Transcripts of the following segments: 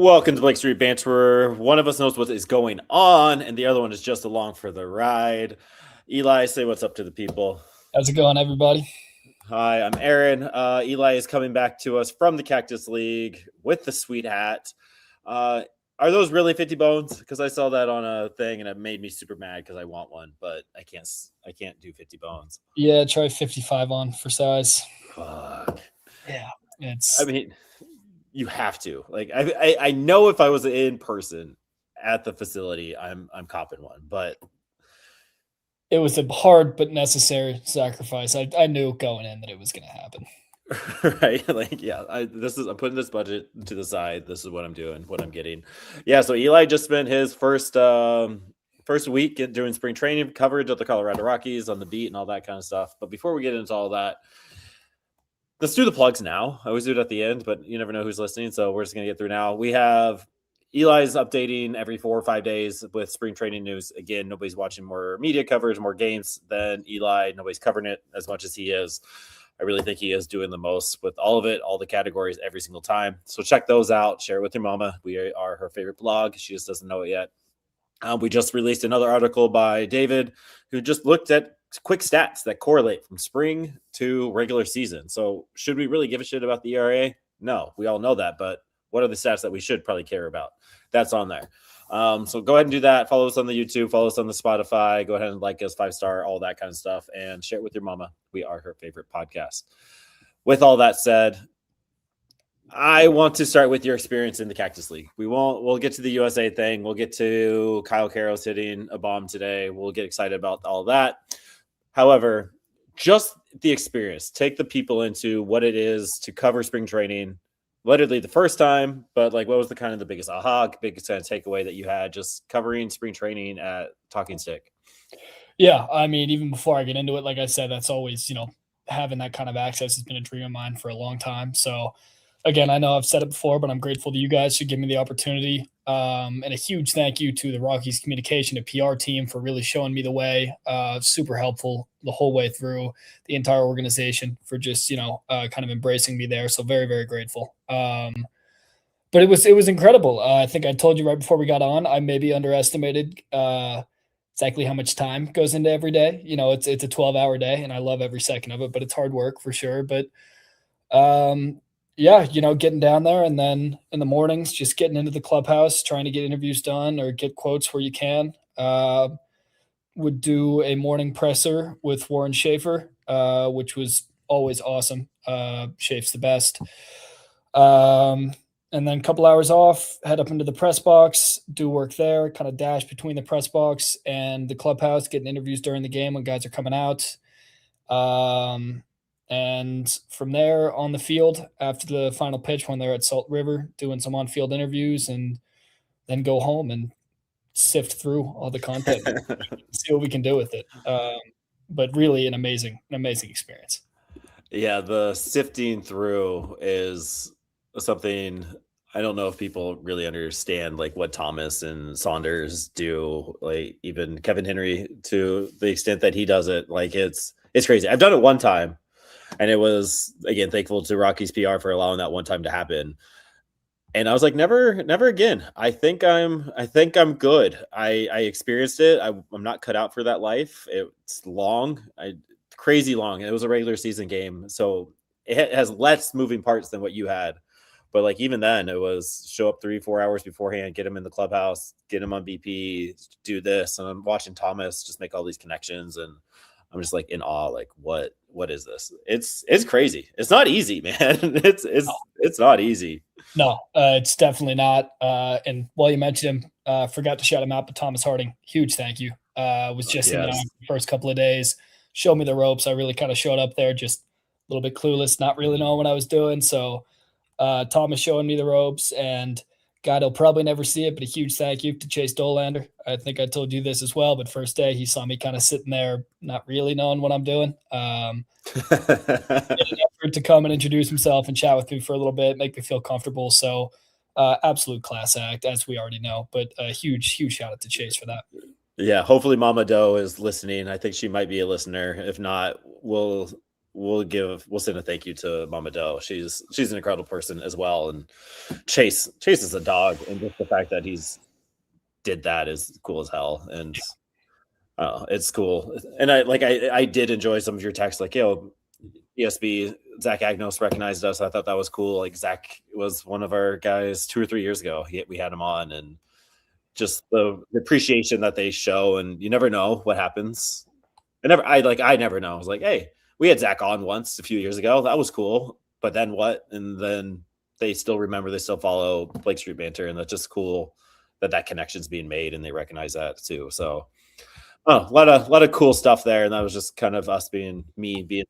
Welcome to Blake Street Banter. One of us knows what is going on, and the other one is just along for the ride. Eli, say what's up to the people. How's it going, everybody? Hi, I'm Aaron. Eli is coming back to us from the Cactus League with the sweet hat. Are those really 50 bones? Because I saw that on a thing, and it made me super mad because I want one, but I can't do 50 bones. Yeah, try 55 on for size. Fuck. Yeah, I mean, you have to. Like, I know if I was in person at the facility, I'm copping one, but it was a hard but necessary sacrifice. I knew going in that it was going to happen. Right, like, yeah, I'm putting this budget to the side. This is what I'm doing, what I'm getting. Yeah, so Eli just spent his first week doing spring training coverage of the Colorado Rockies on the beat and all that kind of stuff. But before we get into all that, let's do the plugs now. I always do it at the end, but you never know who's listening, so we're just gonna get through now. We have Eli's updating every 4 or 5 days with spring training news. Again, nobody's watching more media coverage, more games than Eli. Nobody's covering it as much as he is. I really think he is doing the most with all of it, all the categories, every single time. So check those out. Share it with your mama. We are her favorite blog. She just doesn't know it yet. We just released another article by David, who just looked at quick stats that correlate from spring to regular season. So should we really give a shit about the ERA? No, we all know that. But what are the stats that we should probably care about? That's on there. So go ahead and do that. Follow us on the YouTube, follow us on the Spotify. Go ahead and like us, 5-star, all that kind of stuff, and share it with your mama. We are her favorite podcast. With all that said, I want to start with your experience in the Cactus League. We'll get to the USA thing. We'll get to Kyle Carrow's hitting a bomb today. We'll get excited about all that. However, just the experience, take the people into what it is to cover spring training. Literally the first time, but like, what was the biggest biggest kind of takeaway that you had just covering spring training at Talking Stick? Yeah, I mean, even before I get into it, like I said, that's always, having that kind of access has been a dream of mine for a long time. So again, I know I've said it before, but I'm grateful to you guys to give me the opportunity. And a huge thank you to the Rockies communication and PR team for really showing me the way. Super helpful the whole way through, the entire organization for just, kind of embracing me there. So very, very grateful. But it was incredible. I think I told you right before we got on, I maybe underestimated exactly how much time goes into every day. It's a 12-hour day and I love every second of it, but it's hard work for sure. But yeah, getting down there and then in the mornings, just getting into the clubhouse, trying to get interviews done or get quotes where you can. Would do a morning presser with Warren Schaefer, which was always awesome. Schaef's the best. And then a couple hours off, head up into the press box, do work there, kind of dash between the press box and the clubhouse, getting interviews during the game when guys are coming out. And from there on the field, after the final pitch, when they're at Salt River, doing some on-field interviews, and then go home and sift through all the content, see what we can do with it. But really an amazing experience. Yeah, the sifting through is something I don't know if people really understand, like what Thomas and Saunders do, like even Kevin Henry to the extent that he does it. Like it's crazy. I've done it one time. And it was, again, thankful to Rockies PR for allowing that one time to happen. And I was like, never again. I think I'm good. I experienced it. I'm not cut out for that life. It's long, crazy long. It was a regular season game, so it has less moving parts than what you had. But like even then, it was show up 3-4 hours beforehand, get him in the clubhouse, get him on BP, do this, and I'm watching Thomas just make all these connections, and I'm just like in awe. Like what is this? It's crazy. It's not easy, man. It's not easy. No, it's definitely not. And while you mentioned him, forgot to shout him out, but Thomas Harding, huge thank you. Was just in the first couple of days, showed me the ropes. I really kind of showed up there just a little bit clueless, not really knowing what I was doing. So Thomas showing me the ropes, and God, he'll probably never see it, but a huge thank you to Chase Dolander. I think I told you this as well, but first day he saw me kind of sitting there, not really knowing what I'm doing. An effort to come and introduce himself and chat with me for a little bit, make me feel comfortable. So absolute class act, as we already know, but a huge shout out to Chase for that. Yeah, hopefully Mama Doe is listening. I think she might be a listener. If not, we'll we'll send a thank you to Mama Doe. She's an incredible person as well. And Chase is a dog, and just the fact that he's did that is cool as hell. And it's cool. And I did enjoy some of your texts, like, yo, ESB Zach Agnos recognized us. I thought that was cool. Like, Zach was one of our guys 2 or 3 years ago. We had him on, and just the appreciation that they show, and you never know what happens. I never know. I was like, hey, we had Zach on once a few years ago. That was cool. But then what? And then they still remember, they still follow Blake Street Banter, and that's just cool that connection's being made, and they recognize that too. So a lot of cool stuff there. And that was just kind of us being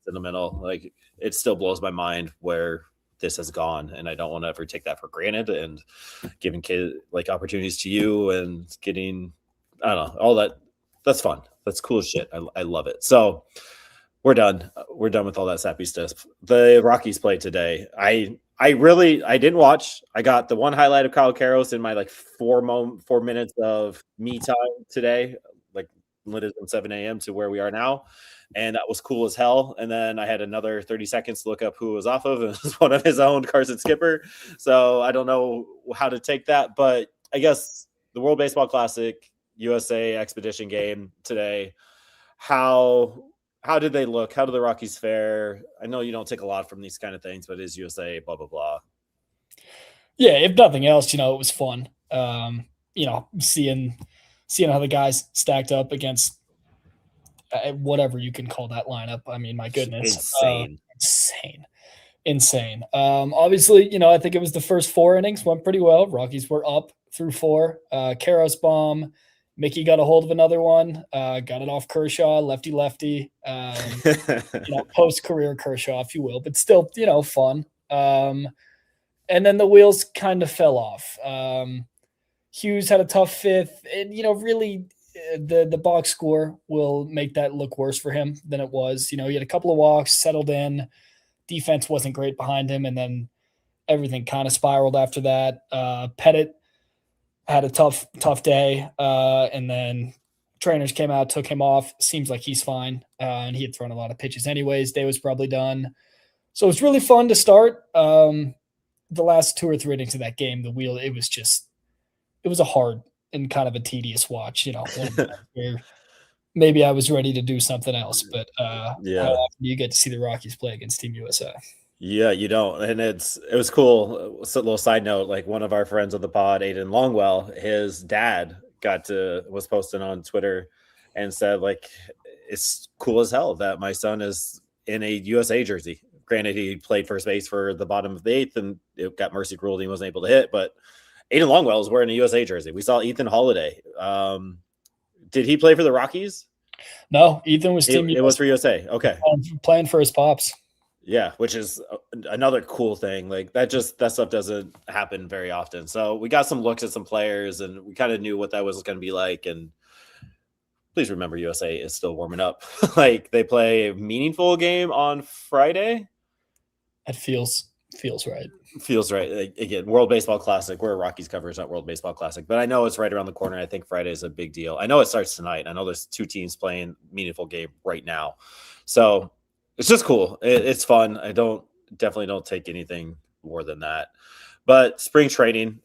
sentimental. Like, it still blows my mind where this has gone, and I don't want to ever take that for granted. And giving kids like opportunities to you and getting, I don't know, all that. That's fun. That's cool shit. I love it. So we're done. We're done with all that sappy stuff. The Rockies played today. I didn't watch. I got the one highlight of Kyle Karros in my like 4 minutes of me time today, like literally from 7 a.m. to where we are now. And that was cool as hell. And then I had another 30 seconds to look up who it was off of. It was one of his own, Carson Skipper. So I don't know how to take that, but I guess the World Baseball Classic USA Expedition game today, how did they look? How did the Rockies fare? I know you don't take a lot from these kind of things, but it is USA, blah, blah, blah. Yeah, if nothing else, it was fun. Seeing how the guys stacked up against whatever you can call that lineup. I mean, my goodness. Insane. Obviously, I think it was the first 4 innings went pretty well. Rockies were up through 4. Karros bomb. Mickey got a hold of another one, got it off Kershaw, lefty, post-career Kershaw, if you will, but still, fun. And then the wheels kind of fell off. Hughes had a tough 5th, and, really the box score will make that look worse for him than it was. He had a couple of walks, settled in, defense wasn't great behind him, and then everything kind of spiraled after that. Pettit had a tough day, and then trainers came out, took him off. Seems like he's fine, and he had thrown a lot of pitches anyways. Day was probably done. So it's really fun to start. The last 2 or 3 innings of that game, the wheel, it was a hard and kind of a tedious watch, where maybe I was ready to do something else. But how often do you get to see the Rockies play against Team USA? Yeah, you don't. And it was cool. So a little side note, like one of our friends of the pod, Aiden Longwell, his dad was posting on Twitter and said, like, it's cool as hell that my son is in a USA jersey. Granted, he played first base for the bottom of the 8th and it got mercy ruled, he wasn't able to hit, but Aiden Longwell is wearing a USA jersey. We saw Ethan Holiday. Did he play for the Rockies? No, Ethan was Team USA. It was for USA. Okay. Playing for his pops. Yeah, which is another cool thing. Like that stuff doesn't happen very often. So we got some looks at some players, and we kind of knew what that was going to be like. And please remember, USA is still warming up. Like they play a meaningful game on Friday. It feels right. Feels right. Like, again, World Baseball Classic. We're a Rockies coverage, not World Baseball Classic, but I know it's right around the corner. I think Friday is a big deal. I know it starts tonight. I know there's 2 teams playing meaningful game right now. So it's just cool. It's fun. I definitely don't take anything more than that. But spring training,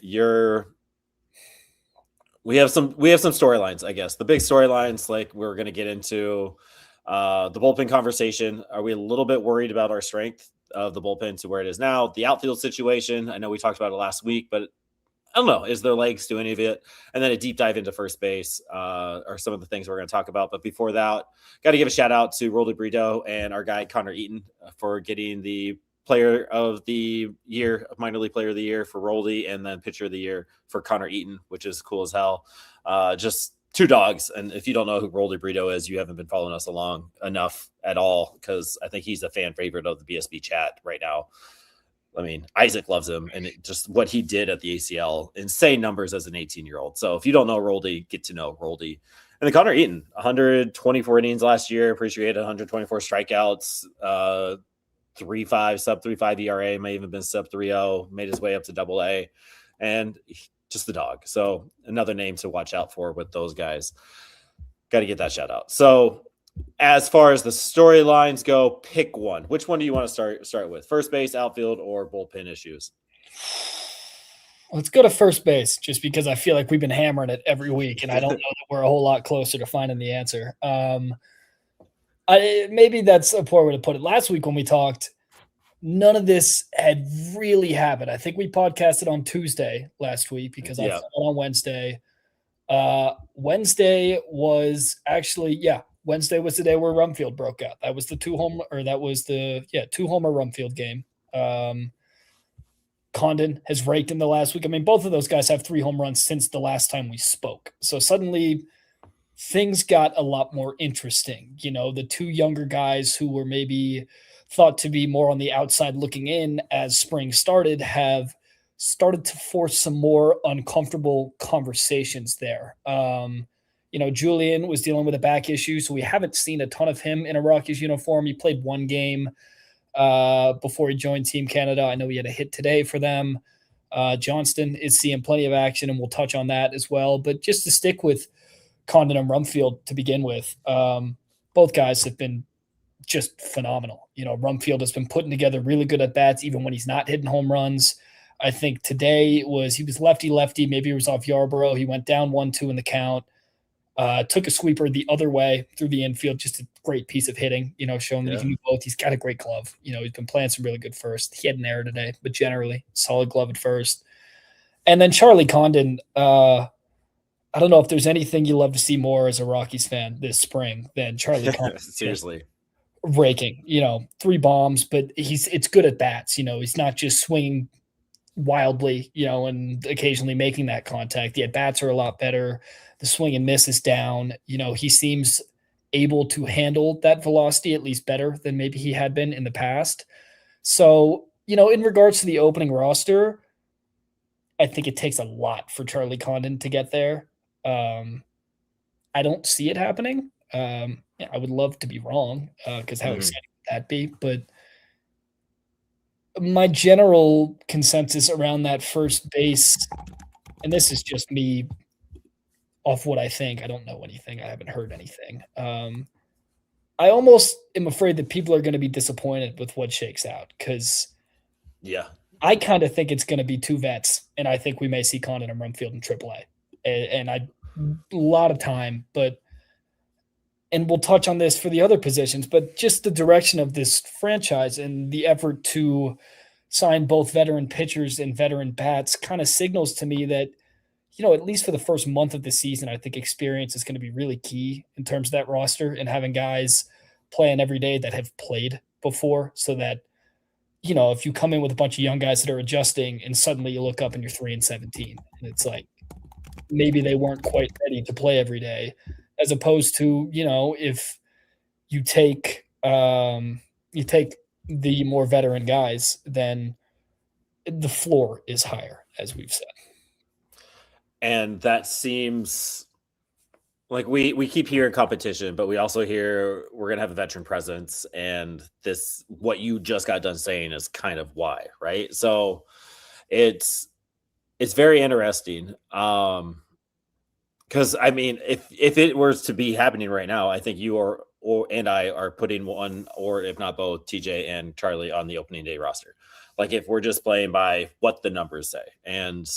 we have some storylines, I guess. The big storylines, like we're going to get into the bullpen conversation. Are we a little bit worried about our strength of the bullpen to where it is now? The outfield situation, I know we talked about it last week, but I don't know. Is there legs to any of it? And then a deep dive into first base are some of the things we're going to talk about. But before that, got to give a shout out to Roldy Brito and our guy Connor Eaton for getting the player of the year, minor league player of the year for Roldy, and then pitcher of the year for Connor Eaton, which is cool as hell. Just 2 dogs. And if you don't know who Roldy Brito is, you haven't been following us along enough at all, because I think he's a fan favorite of the BSB chat right now. I mean, Isaac loves him, and just what he did at the ACL, insane numbers as an 18-year-old. So if you don't know Roldy, get to know Roldy. And then Connor Eaton, 124 innings last year. Appreciate 124 strikeouts, 3.5, sub 3.5 ERA, may even been sub 3.0, made his way up to AA, and just the dog. So another name to watch out for with those guys. Got to get that shout out. So as far as the storylines go, pick one. Which one do you want to start with? First base, outfield, or bullpen issues? Let's go to first base, just because I feel like we've been hammering it every week, and I don't know that we're a whole lot closer to finding the answer. Maybe that's a poor way to put it. Last week when we talked, none of this had really happened. I think we podcasted on Tuesday last week because I thought on Wednesday. Wednesday was actually, Wednesday was the day where Rumfield broke out. That was the 2-homer Rumfield game. Condon has raked in the last week. I mean, both of those guys have 3 home runs since the last time we spoke. So suddenly things got a lot more interesting. You know, the 2 younger guys who were maybe thought to be more on the outside looking in as spring started have started to force some more uncomfortable conversations there. Julian was dealing with a back issue, so we haven't seen a ton of him in a Rockies uniform. He played 1 game before he joined Team Canada. I know he had a hit today for them. Johnston is seeing plenty of action, and we'll touch on that as well. But just to stick with Condon and Rumfield to begin with, both guys have been just phenomenal. Rumfield has been putting together really good at bats, even when he's not hitting home runs. I think today he was lefty. Maybe he was off Yarborough. He went down 1-2 in the count. Took a sweeper the other way through the infield. Just a great piece of hitting, showing that he can do both. He's got a great glove. He's been playing some really good first. He had an error today, but generally solid glove at first. And then Charlie Condon, I don't know if there's anything you love to see more as a Rockies fan this spring than Charlie Condon. Seriously. Raking, 3 bombs, but it's good at bats. He's not just swinging wildly, and occasionally making that contact. The at-bats are a lot better. The swing and miss is down. He seems able to handle that velocity at least better than maybe he had been in the past. So, in regards to the opening roster, I think it takes a lot for Charlie Condon to get there. I don't see it happening. I would love to be wrong because how exciting would that be? But my general consensus around that first base, and this is just me off what I think. I don't know anything. I haven't heard anything. I almost am afraid that people are going to be disappointed with what shakes out because I kind of think it's going to be 2 vets, and I think we may see Condon and Rumfield in AAA. And a lot of time, and we'll touch on this for the other positions, but just the direction of this franchise and the effort to sign both veteran pitchers and veteran bats kind of signals to me that, at least for the first month of the season, I think experience is going to be really key in terms of that roster and having guys playing every day that have played before so that, if you come in with a bunch of young guys that are adjusting and suddenly you look up and you're 3-17 and it's like, maybe they weren't quite ready to play every day. As opposed to, if you take the more veteran guys, then the floor is higher, as we've said. And that seems like we keep hearing competition, but we also hear we're going to have a veteran presence. And this, what you just got done saying is kind of why, right? So it's very interesting. Because I mean, if it were to be happening right now, I think you and I are putting one, or if not both, TJ and Charlie on the opening day roster. Like if we're just playing by what the numbers say, and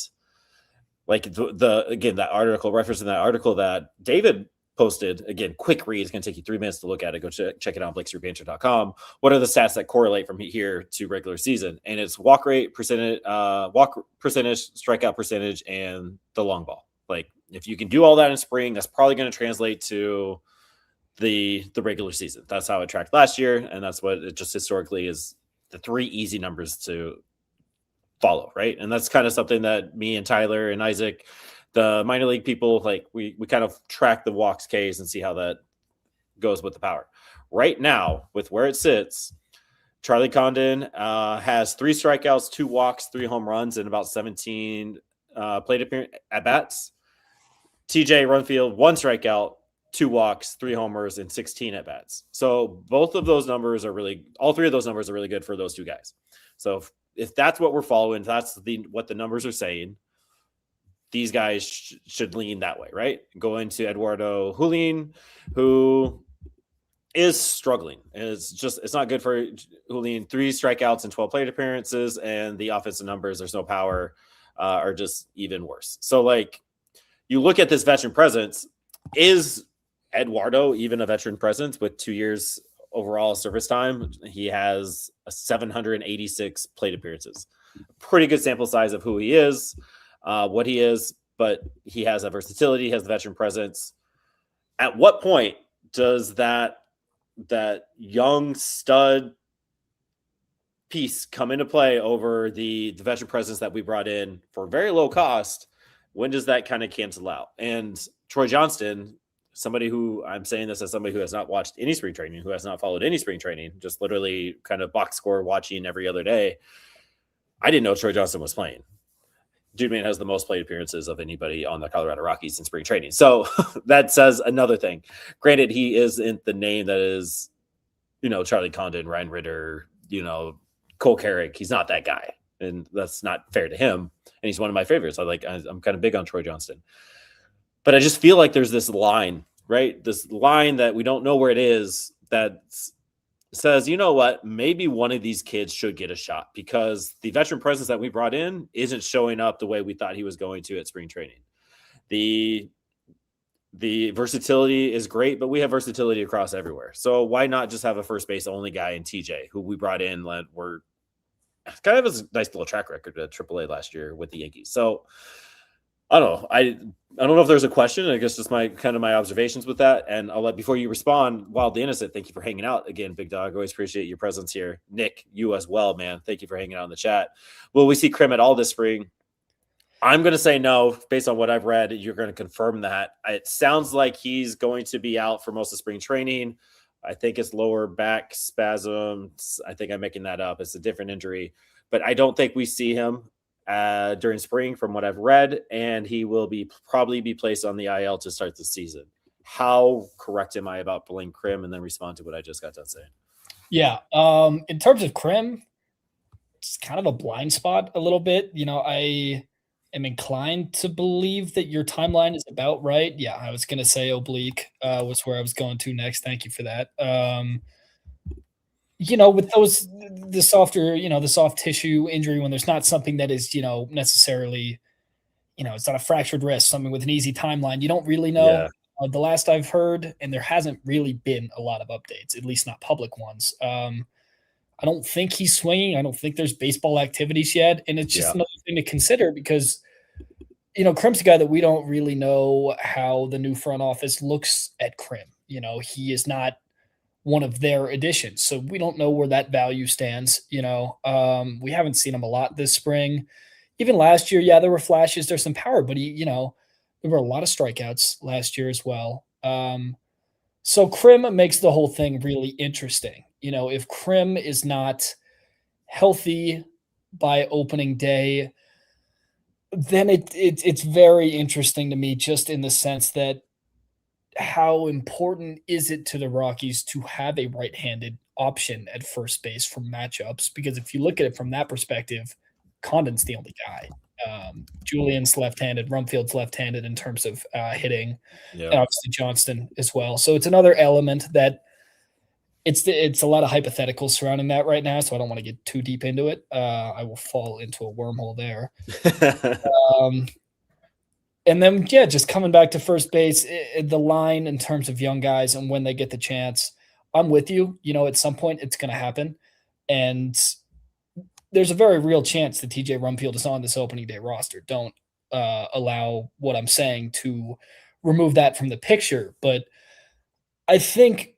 like that article, referencing that article that David posted, again, quick read. It's going to take you 3 minutes to look at it. Go check it out on BlakeStreetBanter.com. What are the stats that correlate from here to regular season? And it's walk rate percentage, strikeout percentage, and the long ball. Like if you can do all that in spring, that's probably going to translate to the regular season. That's how it tracked last year, and that's what it just historically is. The 3 easy numbers to follow, right? And that's kind of something that me and Tyler and Isaac, the minor league people, like we kind of track the walks, Ks, and see how that goes with the power. Right now, with where it sits, Charlie Condon has 3 strikeouts, 2 walks, 3 home runs, and about 17 plate appearance at bats. TJ Rumfield, 1 strikeout, 2 walks, 3 homers, and 16 at bats. So both of those numbers are all 3 of those numbers are really good for those 2 guys. So if that's what we're following, if that's what the numbers are saying, these guys should lean that way, right? Go into Eduardo Julien, who is struggling. And it's not good for Julian. 3 strikeouts and 12 plate appearances, and the offensive numbers, there's no power, are just even worse. So, like, you look at this veteran presence, is Eduardo even a veteran presence with 2 years overall service time? He has a 786 plate appearances. Pretty good sample size of who he is, what he is, but he has that versatility, he has the veteran presence. At what point does that young stud piece come into play over the veteran presence that we brought in for very low cost? When does that kind of cancel out? And Troy Johnston, somebody who, I'm saying this as somebody who has not watched any spring training, who has not followed any spring training, just literally kind of box score watching every other day. I didn't know Troy Johnston was playing. Dude, man, has the most plate appearances of anybody on the Colorado Rockies in spring training. So that says another thing. Granted, he isn't the name that is, Charlie Condon, Ryan Ritter, Cole Carrigg. He's not that guy. And that's not fair to him. And he's one of my favorites. I'm kind of big on Troy Johnston. But I just feel like there's this line, right? This line that we don't know where it is that says, you know what, maybe one of these kids should get a shot, because the veteran presence that we brought in isn't showing up the way we thought he was going to at spring training. The versatility is great, but we have versatility across everywhere. So why not just have a first base only guy in TJ, who we brought in, were kind of a nice little track record at AAA last year with the Yankees. So I don't know. I don't know if there's a question. I guess just my observations with that. And I'll let, before you respond, Wildly Innocent, thank you for hanging out again, Big Dog. Always appreciate your presence here. Nick, you as well, man. Thank you for hanging out in the chat. Will we see Krim at all this spring? I'm going to say no. Based on what I've read, you're going to confirm that. It sounds like he's going to be out for most of spring training. I think it's lower back spasms. I think I'm making that up. It's a different injury. But I don't think we see him during spring from what I've read, and he will probably be placed on the IL to start the season. How correct am I about Blaine Krim? And then respond to what I just got done saying. Yeah. In terms of Krim, it's kind of a blind spot a little bit. I am inclined to believe that your timeline is about right. Yeah, I was going to say oblique was where I was going to next. Thank you for that. With the soft tissue injury, when there's not something that is, necessarily, it's not a fractured wrist, something with an easy timeline, you don't really know. Yeah. The last I've heard, and there hasn't really been a lot of updates, at least not public ones. I don't think he's swinging. I don't think there's baseball activities yet. And it's just another thing to consider, because, Krim's a guy that we don't really know how the new front office looks at Krim. He is not one of their additions, so we don't know where that value stands. We haven't seen him a lot this spring. Even last year, there were flashes. There's some power, but there were a lot of strikeouts last year as well. So Krim makes the whole thing really interesting. If Krim is not healthy by opening day, then it's very interesting to me, just in the sense that how important is it to the Rockies to have a right-handed option at first base for matchups? Because if you look at it from that perspective, Condon's the only guy. Julian's left-handed, Rumfield's left-handed in terms of hitting, and obviously Johnston as well. So it's another element that it's a lot of hypotheticals surrounding that right now, so I don't want to get too deep into it. I will fall into a wormhole there. And then, just coming back to first base, the line in terms of young guys and when they get the chance, I'm with you. At some point it's going to happen. And there's a very real chance that TJ Rumfield is on this opening day roster. Don't allow what I'm saying to remove that from the picture. But I think,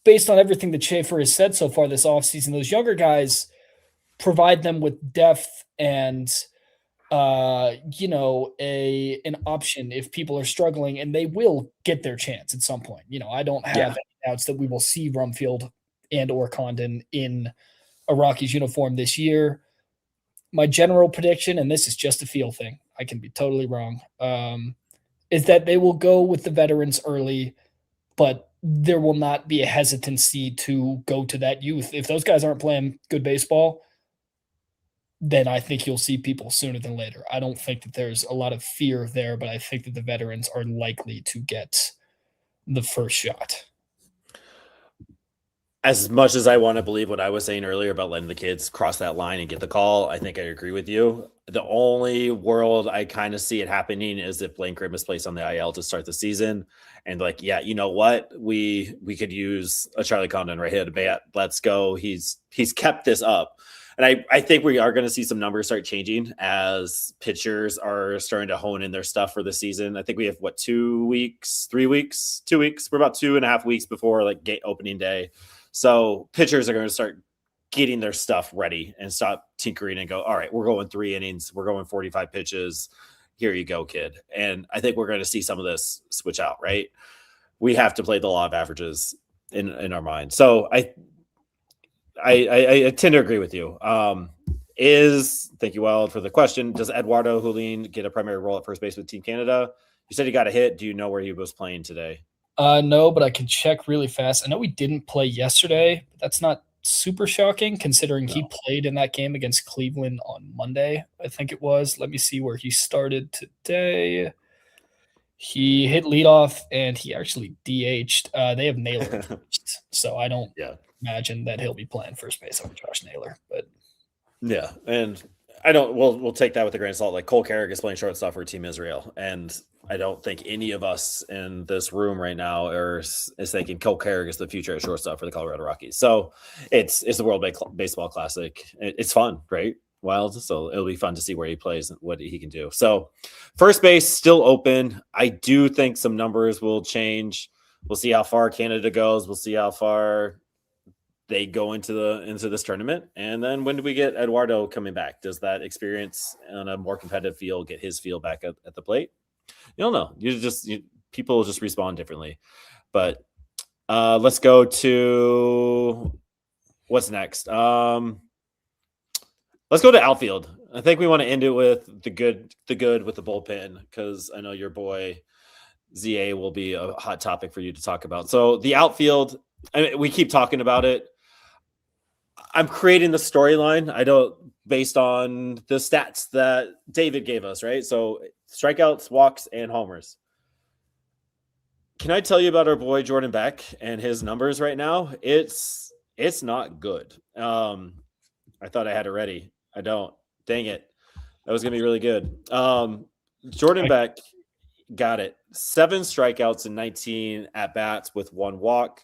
based on everything that Schaefer has said so far this offseason, those younger guys provide them with depth and an option if people are struggling, and they will get their chance at some point. I don't have any doubts that we will see Rumfield and or Condon in a Rockies uniform this year. My general prediction, and this is just a feel thing, I can be totally wrong, is that they will go with the veterans early, but there will not be a hesitancy to go to that youth. If those guys aren't playing good baseball, then I think you'll see people sooner than later. I don't think that there's a lot of fear there, but I think that the veterans are likely to get the first shot. as much as I want to believe what I was saying earlier about letting the kids cross that line and get the call, I think I agree with you. The only world I kind of see it happening is if Blaine Grimm is placed on the IL to start the season, and like, yeah, you know what, we could use a Charlie Condon right here to bat. Let's go. He's kept this up, and I think we are going to see some numbers start changing as pitchers are starting to hone in their stuff for the season. I think we have 2 weeks, 3 weeks, 2 weeks. We're about 2.5 weeks before like gate opening day. So pitchers are going to start getting their stuff ready and stop tinkering and go, all right, we're going 3 innings. We're going 45 pitches. Here you go, kid. And I think we're going to see some of this switch out, right? We have to play the law of averages in our mind. So I tend to agree with you. Thank you, Wild, for the question. Does Eduardo Julin get a primary role at first base with Team Canada? You said he got a hit. Do you know where he was playing today? No, but I can check really fast. I know we didn't play yesterday, but that's not super shocking considering he played in that game against Cleveland on Monday, I think it was. Let me see where he started today. He hit leadoff and he actually DH'd. They have Naylor first, so I don't imagine that he'll be playing first base over Josh Naylor. But yeah, and I don't. We'll take that with a grain of salt. Like Cole Carrigg is playing shortstop for Team Israel, and I don't think any of us in this room right now is thinking Cole Carrigg is the future at shortstop for the Colorado Rockies. So it's the World Baseball Classic. It's fun, right? Wild. So it'll be fun to see where he plays and what he can do. So first base still open. I do think some numbers will change. We'll see how far Canada goes. We'll see how far they go into this tournament. And then when do we get Eduardo coming back? Does that experience on a more competitive field get his feel back at the plate? You don't know. People just respond differently. But let's go to what's next. Let's go to outfield. I think we want to end it with the good with the bullpen, because I know your boy ZA will be a hot topic for you to talk about. So the outfield, I mean, we keep talking about it. I'm creating the storyline. Based on the stats that David gave us, right? So strikeouts, walks, and homers. Can I tell you about our boy Jordan Beck and his numbers right now? It's not good. I thought I had it ready. I don't. Dang it. That was going to be really good. Jordan Beck got it. 7 strikeouts and 19 at-bats with 1 walk.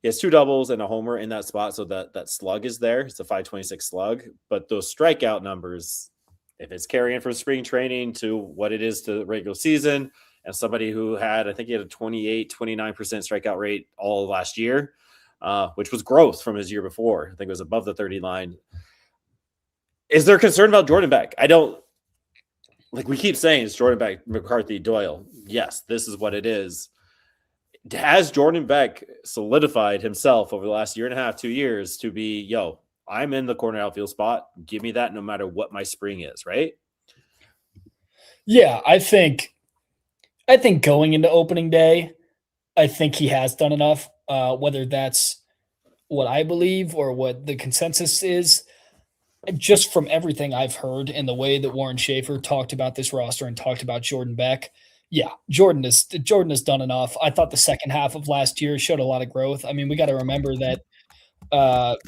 He has 2 doubles and a homer in that spot, so that slug is there. It's a 526 slug. But those strikeout numbers, if it's carrying from spring training to what it is to regular season, and somebody who I think he had a 28, 29% strikeout rate all last year, which was growth from his year before. I think it was above the 30 line. Is there concern about Jordan Beck? I don't, like we keep saying, it's Jordan Beck, McCarthy, Doyle. Yes, this is what it is. Has Jordan Beck solidified himself over the last year and a half, 2 years to be, I'm in the corner outfield spot. Give me that no matter what my spring is, right? Yeah, I think going into opening day, I think he has done enough. Whether that's what I believe or what the consensus is, just from everything I've heard and the way that Warren Schaefer talked about this roster and talked about Jordan Beck, yeah, Jordan has done enough. I thought the second half of last year showed a lot of growth. I mean, we got to remember that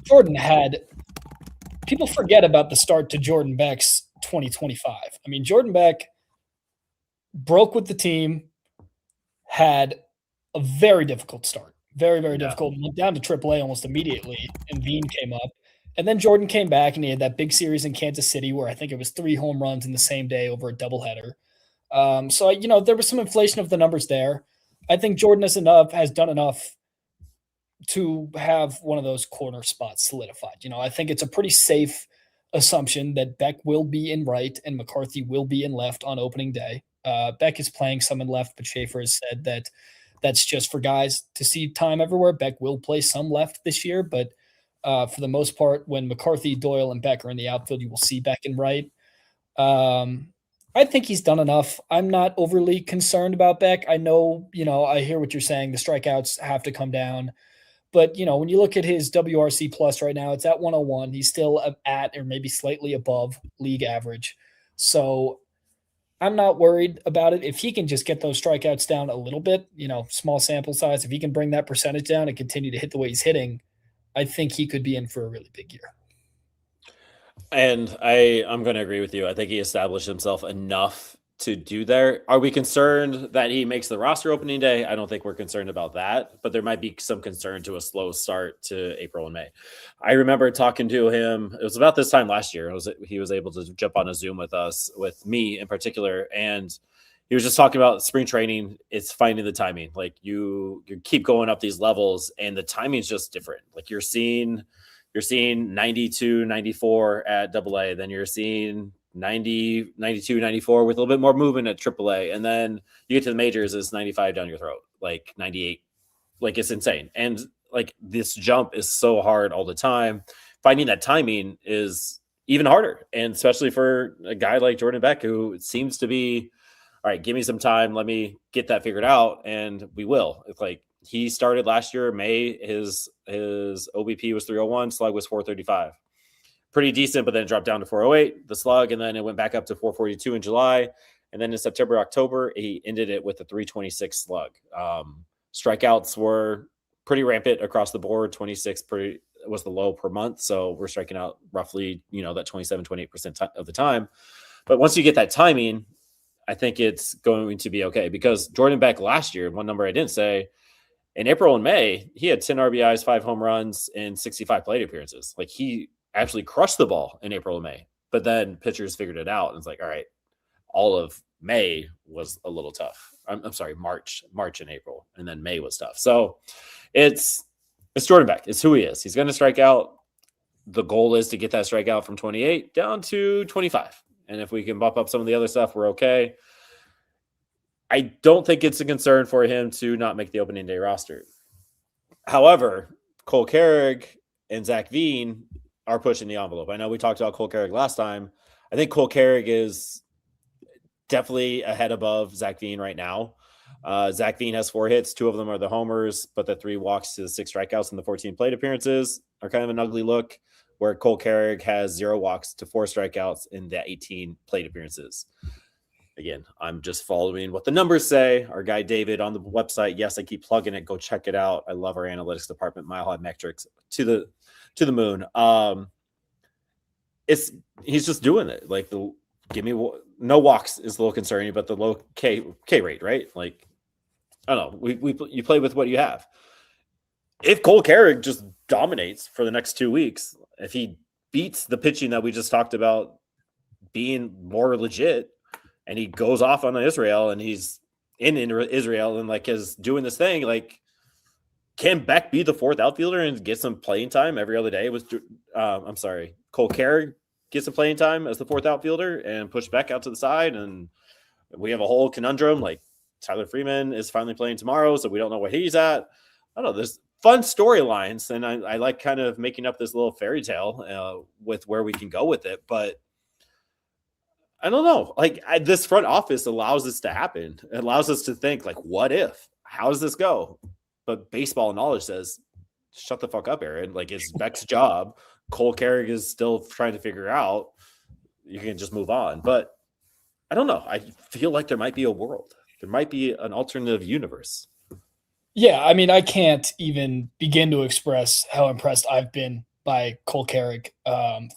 Jordan had – people forget about the start to Jordan Beck's 2025. I mean, Jordan Beck broke with the team, had a very difficult start. Very, very difficult. Went down to AAA almost immediately, and Veen came up. And then Jordan came back, and he had that big series in Kansas City where I think it was 3 home runs in the same day over a doubleheader. So, there was some inflation of the numbers there. I think Jordan has done enough to have one of those corner spots solidified. I think it's a pretty safe assumption that Beck will be in right and McCarthy will be in left on opening day. Beck is playing some in left, but Schaefer has said that that's just for guys to see time everywhere. Beck will play some left this year, but for the most part, when McCarthy, Doyle, and Beck are in the outfield, you will see Beck in right. I think he's done enough. I'm not overly concerned about Beck. I know, I hear what you're saying. The strikeouts have to come down. But, when you look at his WRC plus right now, it's at 101. He's still at or maybe slightly above league average. So I'm not worried about it. If he can just get those strikeouts down a little bit, small sample size, if he can bring that percentage down and continue to hit the way he's hitting, I think he could be in for a really big year. And I'm going to agree with you. I think he established himself enough to do there. Are we concerned that he makes the roster opening day? I don't think we're concerned about that, but there might be some concern to a slow start to April and May. I remember talking to him. It was about this time last year. He was able to jump on a Zoom with us, with me in particular, and he was just talking about spring training. It's finding the timing. Like you keep going up these levels, and the timing's just different. Like you're seeing 92, 94 at AA. Then you're seeing 90, 92, 94 with a little bit more movement at AAA. And then you get to the majors, it's 95 down your throat, like 98. Like it's insane. And like this jump is so hard all the time. Finding that timing is even harder. And especially for a guy like Jordan Beck, who seems to be, all right, give me some time. Let me get that figured out. And we will. It's like, he started last year, May. His OBP was 301, slug was 435. Pretty decent, but then it dropped down to 408, the slug, and then it went back up to 442 in July. And then in September, October, he ended it with a 326 slug. Strikeouts were pretty rampant across the board. 26 was the low per month. So we're striking out roughly, that 27, 28% of the time. But once you get that timing, I think it's going to be okay, because Jordan Beck last year, one number I didn't say, in April and May, he had 10 RBIs, 5 home runs, and 65 plate appearances. Like he actually crushed the ball in April and May, but then pitchers figured it out. And it's like, all right, all of May was a little tough. I'm sorry, March and April, and then May was tough. So it's Jordan Beck. It's who he is. He's going to strike out. The goal is to get that strikeout from 28 down to 25. And if we can bump up some of the other stuff, we're okay. I don't think it's a concern for him to not make the opening day roster. However, Cole Carrigg and Zach Veen are pushing the envelope. I know we talked about Cole Carrigg last time. I think Cole Carrigg is definitely a head above Zach Veen right now. Zach Veen has 4 hits. 2 of them are the homers, but the 3 walks to the 6 strikeouts and the 14 plate appearances are kind of an ugly look, where Cole Carrigg has 0 walks to 4 strikeouts in the 18 plate appearances. Again, I'm just following what the numbers say. Our guy David on the website, yes, I keep plugging it. Go check it out. I love our analytics department. Mile High Metrics to the moon. He's just doing it. Like no walks is a little concerning, but the low K rate, right? Like I don't know. You play with what you have. If Cole Carrigg just dominates for the next 2 weeks, if he beats the pitching that we just talked about being more legit, and he goes off on Israel, and he's in Israel and like is doing this thing, like can Beck be the 4th outfielder and get some playing time every other day? Cole Carrigg get some playing time as the 4th outfielder and push Beck out to the side, and we have a whole conundrum. Like Tyler Freeman is finally playing tomorrow, so we don't know where he's at. I don't know. There's fun storylines, and I like kind of making up this little fairy tale with where we can go with it, but I don't know. Like this front office allows this to happen. It allows us to think like, what if? How does this go? But baseball knowledge says, shut the fuck up, Aaron. Like it's Beck's job. Cole Carrigg is still trying to figure out. You can just move on. But I don't know. I feel like there might be a world. There might be an alternative universe. Yeah, I mean, I can't even begin to express how impressed I've been by Cole Carrigg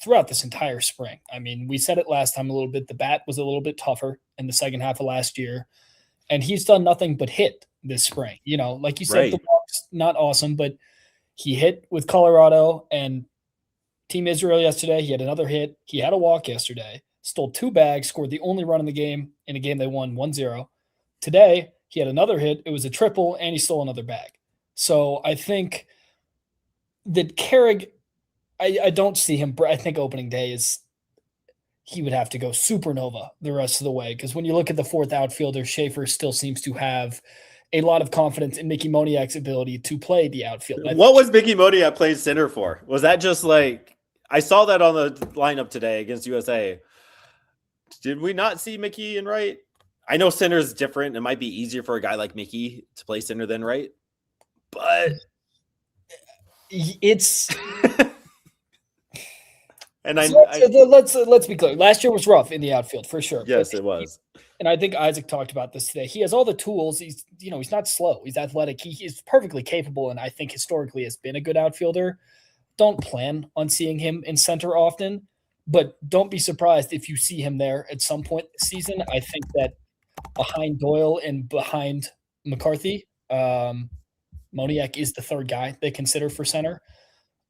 throughout this entire spring. I mean, we said it last time a little bit. The bat was a little bit tougher in the second half of last year, and he's done nothing but hit this spring. Like you said, Right. The walk's not awesome, but he hit with Colorado and Team Israel yesterday. He had another hit. He had a walk yesterday, stole 2 bags, scored the only run in the game in a game they won 1-0. Today, he had another hit. It was a triple, and he stole another bag. So I think that Carrigg, I don't see him. I think opening day he would have to go supernova the rest of the way, because when you look at the 4th outfielder, Schaefer still seems to have a lot of confidence in Mickey Moniak's ability to play the outfield. What was Mickey Moniak playing center for? Was that just like I saw that on the lineup today against USA? Did we not see Mickey in right? I know center is different. It might be easier for a guy like Mickey to play center than right, but it's. And let's be clear. Last year was rough in the outfield for sure. Yes, it was. And I think Isaac talked about this today. He has all the tools. He's not slow. He's athletic. He's perfectly capable, and I think historically has been a good outfielder. don't plan on seeing him in center often, but don't be surprised if you see him there at some point this season. I think that behind Doyle and behind McCarthy, Moniak is the third guy they consider for center.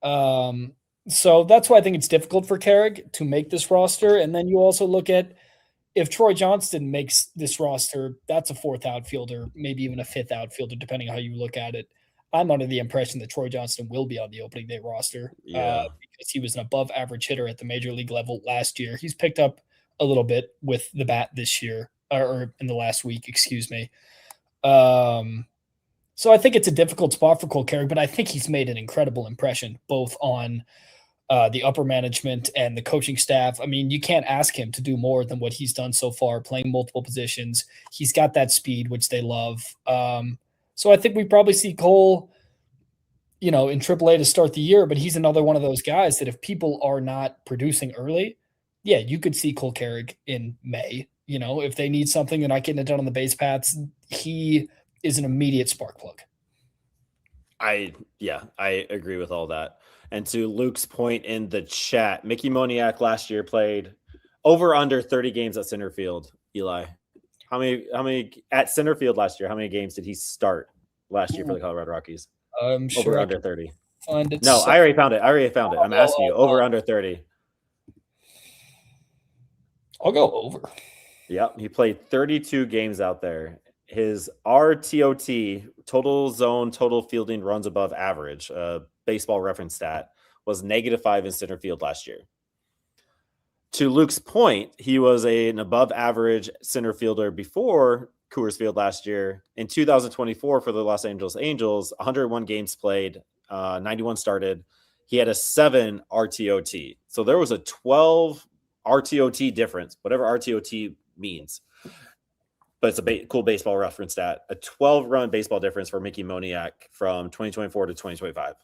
So that's why I think it's difficult for Carrigg to make this roster. And then you also look at if Troy Johnston makes this roster, that's a fourth outfielder, maybe even a fifth outfielder, depending on how you look at it. I'm under the impression that Troy Johnston will be on the opening day roster because he was an above average hitter at the major league level last year. He's picked up a little bit with the bat this year, or in the last week, excuse me. So I think it's a difficult spot for Cole Carrigg, but I think he's made an incredible impression both on the upper management and the coaching staff. I mean, you can't ask him to do more than what he's done so far, playing multiple positions. He's got that speed, which they love. So I think we probably see Cole, in AAA to start the year, but he's another one of those guys that if people are not producing early, yeah, you could see Cole Carrigg in May. If they need something, they're not getting it done on the base paths, he is an immediate spark plug. I agree with all that. And to Luke's point in the chat, Mickey Moniak last year played over under 30 games at center field. Eli, how many at center field last year? How many games did he start last year for the Colorado Rockies? I'm sure over under 30. No, I already found it. I'm asking you over under 30. I'll go over. Yep, he played 32 games out there. His RTOT, total zone, total fielding runs above average, baseball reference stat, was -5 in center field last year. To Luke's point, he was an above average center fielder before Coors Field last year. In 2024 for the Los Angeles Angels, 101 games played, 91 started. He had a 7 RTOT. So there was a 12 RTOT difference, whatever RTOT means. But it's a cool baseball reference stat. A 12-run baseball difference for Mickey Moniak from 2024 to 2025.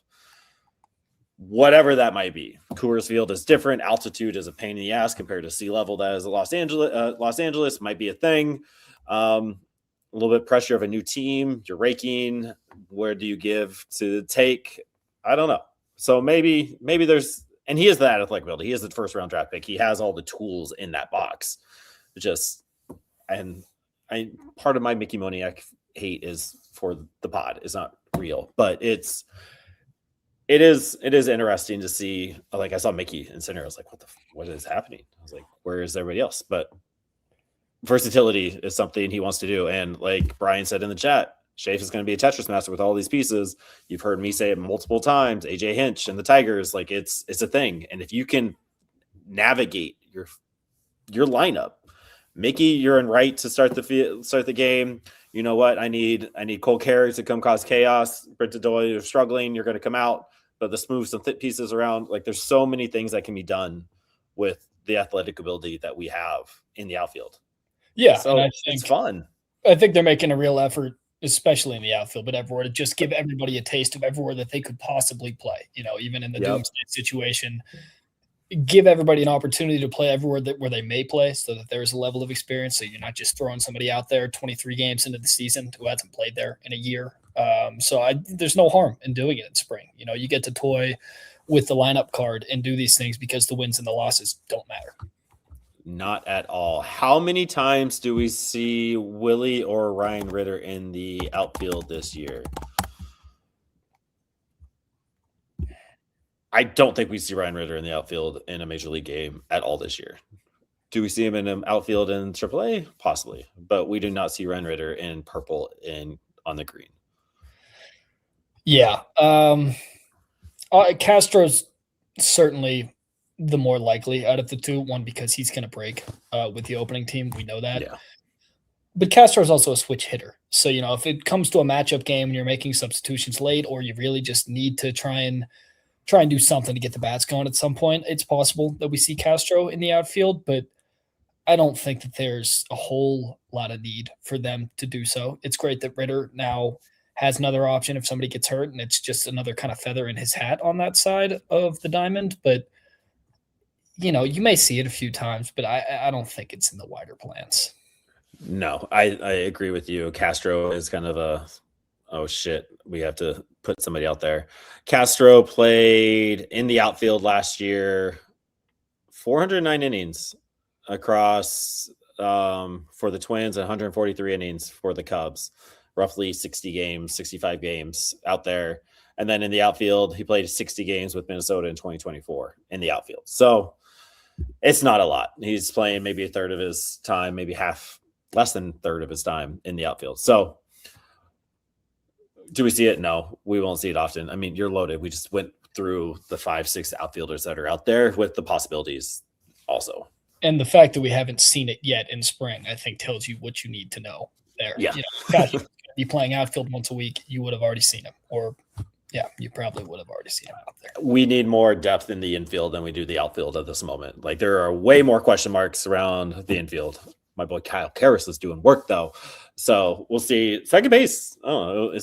Whatever that might be. Coors Field is different. Altitude is a pain in the ass compared to sea level. That is Los Angeles might be a thing. A little bit of pressure of a new team. You're raking. Where do you give to take? I don't know. So maybe there's, and he is that athletic ability. He is the first round draft pick. He has all the tools in that box. Part of my Mickey Moniak hate is for the pod. It's not real, but it is interesting to see. Like I saw Mickey in center. I was like, what is happening? I was like, where is everybody else? But versatility is something he wants to do. And like Brian said in the chat, Shafe is going to be a Tetris master with all these pieces. You've heard me say it multiple times. AJ Hinch and the Tigers, like it's a thing. And if you can navigate your lineup, Mickey, you're in right to start the game. You know what? I need Cole Carrigg to come cause chaos. Brent Doyle, you're struggling. You're going to come out, but let's move some thick pieces around. Like there's so many things that can be done with the athletic ability that we have in the outfield. Yeah, so and it's fun. I think they're making a real effort, especially in the outfield, but everywhere, to just give everybody a taste of everywhere that they could possibly play. Even in the doomsday situation, give everybody an opportunity to play everywhere where they may play, so that there's a level of experience. So you're not just throwing somebody out there 23 games into the season who hasn't played there in a year. There's no harm in doing it in spring. You get to toy with the lineup card and do these things because the wins and the losses don't matter. Not at all. How many times do we see Willie or Ryan Ritter in the outfield this year? I don't think we see Ryan Ritter in the outfield in a major league game at all this year. Do we see him in an outfield in AAA? Possibly, but we do not see Ryan Ritter in purple on the green. Yeah. Castro's certainly the more likely out of the two. One, because he's going to break with the opening team. We know that. Yeah. But Castro is also a switch hitter. So, if it comes to a matchup game and you're making substitutions late, or you really just need to try and do something to get the bats going at some point, it's possible that we see Castro in the outfield, but I don't think that there's a whole lot of need for them to do so. It's great that Ritter now has another option if somebody gets hurt, and it's just another kind of feather in his hat on that side of the diamond. But, you may see it a few times, but I don't think it's in the wider plans. No, I agree with you. Castro is kind of oh shit, we have to put somebody out there. Castro played in the outfield last year, 409 innings across for the Twins and 143 innings for the Cubs, roughly 60 games, 65 games out there. And then in the outfield, he played 60 games with Minnesota in 2024 in the outfield. So it's not a lot. He's playing maybe a third of his time, maybe half, less than a third of his time in the outfield. So do we see it? No, we won't see it often. I mean, you're loaded. We just went through the 5-6 outfielders that are out there with the possibilities also. And the fact that we haven't seen it yet in spring, I think, tells you what you need to know there. Yeah. Gosh, if you're playing outfield once a week, you would have already seen him. Or, yeah, you probably would have already seen him out there. We need more depth in the infield than we do the outfield at this moment. Like, there are way more question marks around the infield. My boy Kyle Karras is doing work, though. So we'll see. Second base. Oh,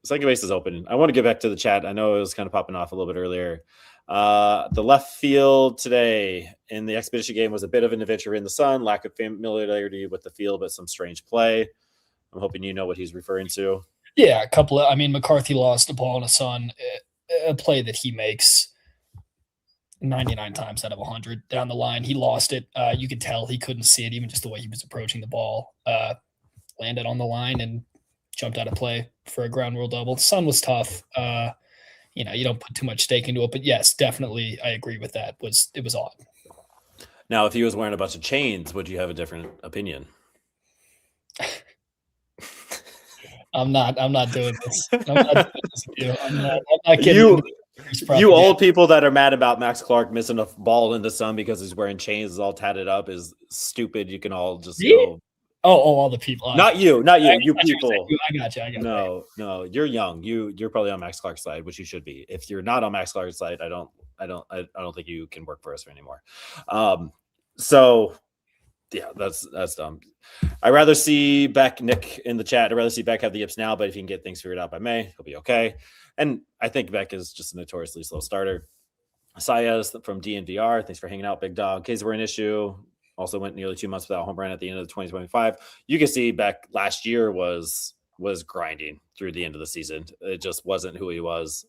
second base is open. I want to get back to the chat. I know it was kind of popping off a little bit earlier. The left field today in the Expedition game was a bit of an adventure in the sun, lack of familiarity with the field, but some strange play. I'm hoping you know what he's referring to. Yeah, a couple of, McCarthy lost a ball in the sun, a play that he makes 99 times out of 100 down the line. He lost it. You could tell he couldn't see it, even just the way he was approaching the ball. Landed on the line and jumped out of play for a ground rule double. The sun was tough. You don't put too much stake into it, but yes, definitely, I agree with that. It was odd. Now, if he was wearing a bunch of chains, would you have a different opinion? I'm not doing this. I'm not doing this with you. I'm not kidding. You old people that are mad about Max Clark missing a ball in the sun because he's wearing chains, is all tatted up, is stupid. You can all just go. Oh, all the people. Not you, you people. I got you. No, you're young. You're probably on Max Clark's side, which you should be. If you're not on Max Clark's side, I don't think you can work for us anymore. So yeah, that's dumb. I'd rather see Beck, Nick in the chat. I'd rather see Beck have the yips now, but if he can get things figured out by May, he'll be okay. And I think Beck is just a notoriously slow starter. Sayas from DNVR, thanks for hanging out, big dog. Ks were an issue. Also went nearly 2 months without a home run at the end of the 2025. You can see Beck last year was grinding through the end of the season. It just wasn't who he was.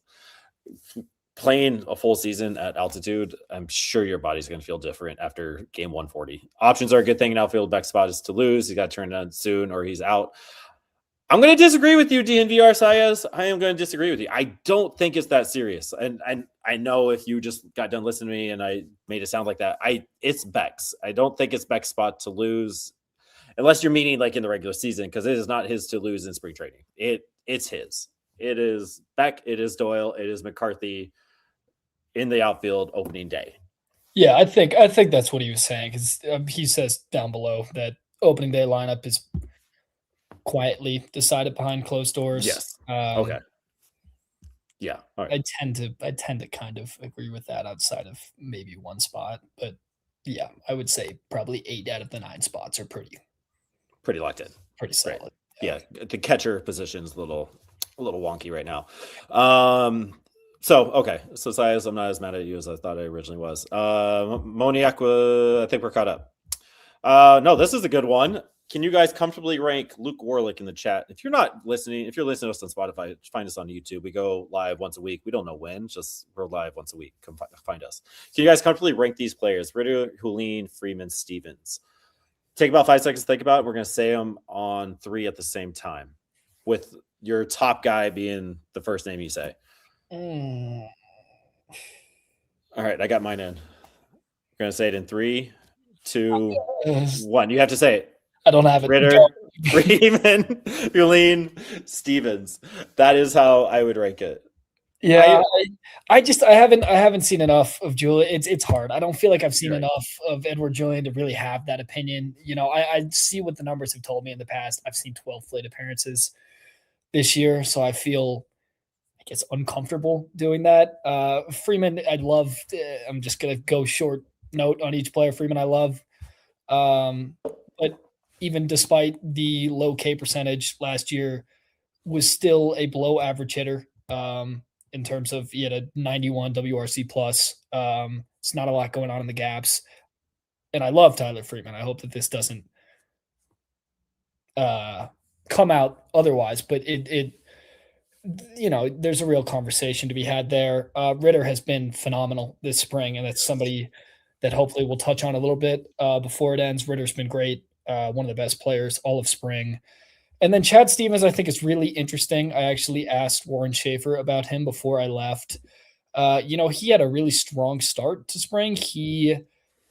Playing a full season at altitude, I'm sure your body's going to feel different after game 140. Options are a good thing in outfield. Beck's spot is to lose. He's got to turn it on soon or he's out. I'm going to disagree with you, DNVR Sayas. I am going to disagree with you. I don't think it's that serious. And I know if you just got done listening to me and I made it sound like that, it's Beck's. I don't think it's Beck's spot to lose unless you're meaning like in the regular season, because it is not his to lose in spring training. It's his. It is Beck. It is Doyle. It is McCarthy in the outfield opening day. Yeah, I think that's what he was saying, because he says down below that opening day lineup is quietly decided behind closed doors. Yes. Okay. Yeah. All right. I tend to kind of agree with that outside of maybe one spot, but yeah, I would say probably 8 out of the 9 spots are pretty locked in. Pretty solid. Right. Yeah. The catcher position's a little wonky right now. So, okay. So, Sias, I'm not as mad at you as I thought I originally was. Moniac, I think we're caught up. No, this is a good one. Can you guys comfortably rank Luke Warlick in the chat? If you're listening to us on Spotify, find us on YouTube. We go live once a week. We don't know when, just we're live once a week. Come find us. Can you guys comfortably rank these players? Ritter, Hulin, Freeman, Stevens. Take about 5 seconds to think about it. We're going to say them on 3 at the same time, with your top guy being the first name you say. All right, I got mine in. We're going to say it in 3, 2, 1. You have to say it. I don't have it. Ritter, Freeman, Hulin, Stevens. That is how I would rank it. Yeah, I haven't seen enough of Julian. It's hard. I don't feel like I've seen enough of Edward Julian to really have that opinion. I see what the numbers have told me in the past. I've seen 12 plate appearances this year, so I feel it's uncomfortable doing that. Freeman, I love. I'm just gonna go short note on each player. Freeman, I love. But even despite the low K percentage last year, was still a below average hitter. In terms of he had a 91 WRC plus. It's not a lot going on in the gaps, and I love Tyler Freeman. I hope that this doesn't come out otherwise, but it there's a real conversation to be had there. Ritter has been phenomenal this spring, and that's somebody that hopefully we'll touch on a little bit before it ends. Ritter's been great, one of the best players all of spring. And then Chad Stevens, I think, is really interesting. I actually asked Warren Schaefer about him before I left. He had a really strong start to spring. He,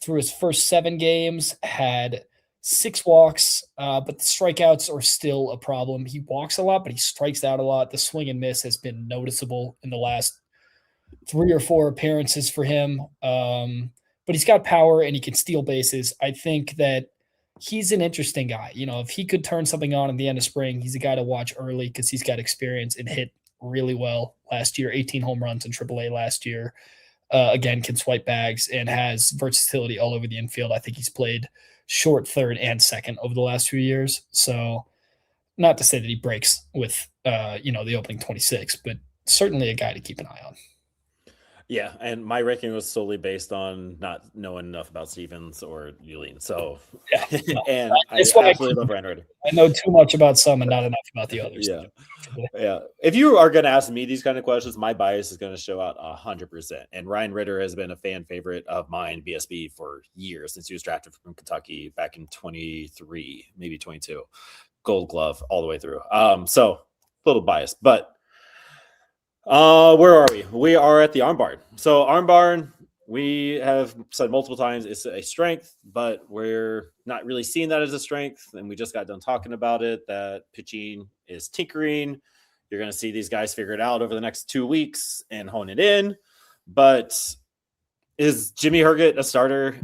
through his first 7 games, had 6 walks, but the strikeouts are still a problem. He walks a lot, but he strikes out a lot. The swing and miss has been noticeable in the last 3 or 4 appearances for him. But he's got power and he can steal bases. I think that he's an interesting guy. If he could turn something on at the end of spring, he's a guy to watch early because he's got experience and hit really well last year, 18 home runs in AAA last year. Again, can swipe bags and has versatility all over the infield. I think he's played short, third, and second over the last few years. So not to say that he breaks with, the opening 26, but certainly a guy to keep an eye on. Yeah, and my ranking was solely based on not knowing enough about Stevens or Yulin. So, Yeah, and I that's why absolutely love Ryan Ritter. I know too much about some and not enough about the others. Yeah, yeah. If you are going to ask me these kind of questions, my bias is going to show out 100%. And Ryan Ritter has been a fan favorite of mine, BSB, for years since he was drafted from Kentucky back in 23, maybe 22. Gold Glove all the way through. So a little biased, but. Where are we? We are at the arm barn. So arm barn, we have said multiple times it's a strength, but we're not really seeing that as a strength. And we just got done talking about it, that pitching is tinkering. You're going to see these guys figure it out over the next 2 weeks and hone it in. But is Jimmy Herget a starter?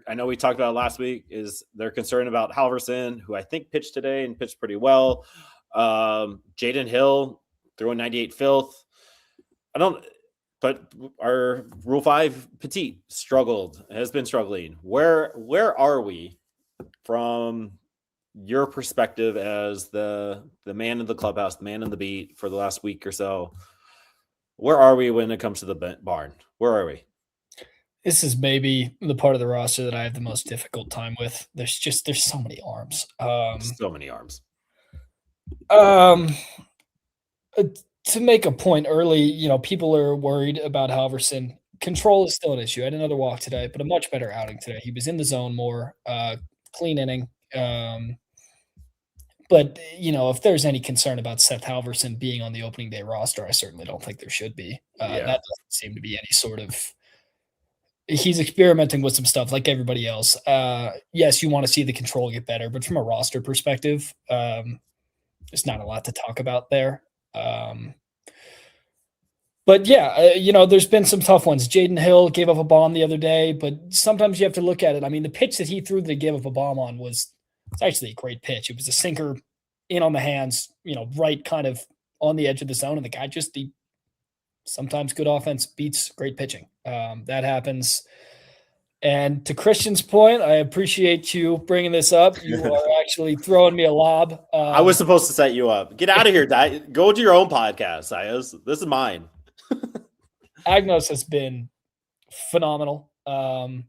I know we talked about it last week, is they're concerned about Halverson, who I think pitched today and pitched pretty well. Jaden Hill, throwing 98 filth. But our Rule 5 Petit has been struggling. Where are we from your perspective as the man in the clubhouse, the man in the beat for the last week or so? Where are we when it comes to the barn? Where are we? This is maybe the part of the roster that I have the most difficult time with. There's so many arms. So many arms. To make a point early, people are worried about Halverson. Control is still an issue. I had another walk today, but a much better outing today. He was in the zone more, clean inning. But, if there's any concern about Seth Halverson being on the opening day roster, I certainly don't think there should be. That doesn't seem to be any sort of – he's experimenting with some stuff like everybody else. Yes, you want to see the control get better, but from a roster perspective, there's not a lot to talk about there. But yeah, there's been some tough ones. Jaden Hill gave up a bomb the other day, but sometimes you have to look at it. I mean, the pitch that he threw that he gave up a bomb on was actually a great pitch. It was a sinker in on the hands, right kind of on the edge of the zone. And the guy sometimes good offense beats great pitching. That happens. And to Christian's point, I appreciate you bringing this up. You are actually throwing me a lob. I was supposed to set you up. Get out of here. Go to your own podcast, Sayas. This is mine. Agnos has been phenomenal. And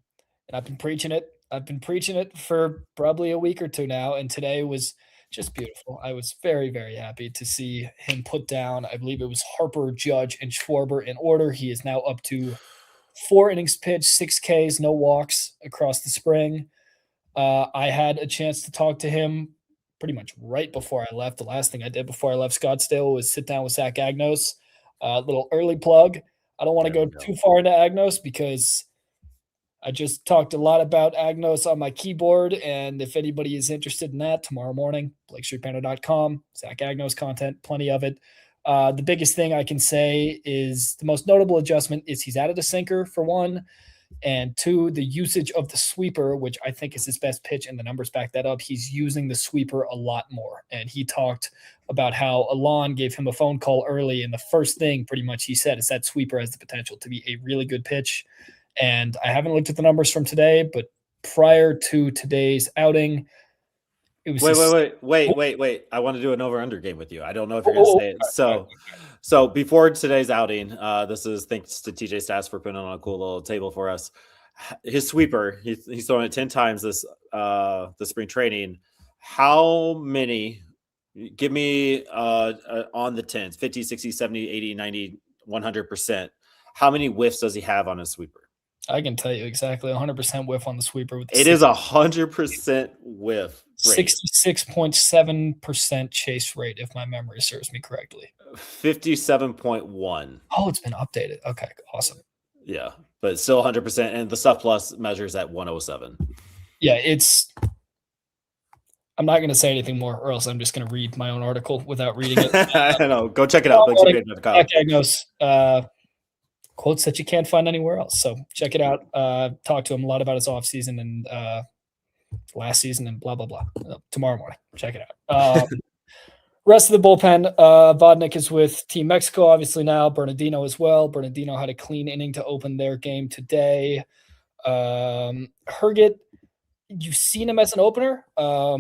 I've been preaching it. I've been preaching it for probably a week or two now. And today was just beautiful. I was very, very happy to see him put down, I believe it was Harper, Judge, and Schwarber in order. He is now up to 4 innings pitched, 6 Ks, no walks across the spring. I had a chance to talk to him pretty much right before I left. The last thing I did before I left Scottsdale was sit down with Zach Agnos. Little early plug. I don't want to go too far into Agnos because I just talked a lot about Agnos on my keyboard. And if anybody is interested in that, tomorrow morning, BlakeStreetBanter.com, Zach Agnos content, plenty of it. The biggest thing I can say is the most notable adjustment is he's added a sinker for one, and two, the usage of the sweeper, which I think is his best pitch, and the numbers back that up. He's using the sweeper a lot more. And he talked about how Alon gave him a phone call early, and the first thing pretty much he said is that sweeper has the potential to be a really good pitch. And I haven't looked at the numbers from today, but prior to today's outing, it was wait. I want to do an over-under game with you. I don't know if you're going to say it. So before today's outing, this is thanks to TJ Stats for putting on a cool little table for us. His sweeper, he's thrown it 10 times this spring training. How many Give me on the 10s, 50, 60, 70, 80, 90, 100%. How many whiffs does he have on his sweeper? I can tell you exactly 100% whiff on the sweeper with the It is 100% whiff rate. 66.7% chase rate, if my memory serves me correctly. 57.1. Oh, it's been updated. Okay, awesome. Yeah, but still 100%. And the Stuff Plus measures at 107. Yeah, I'm not going to say anything more, or else I'm just going to read my own article without reading it. I know. Go check it out. Quotes that you can't find anywhere else. So check it out. Talk to him a lot about his offseason and last season and blah, blah, blah. Tomorrow morning. Check it out. Rest of the bullpen, Vodnik is with Team Mexico, obviously now. Bernardino as well. Bernardino had a clean inning to open their game today. Herget, you've seen him as an opener or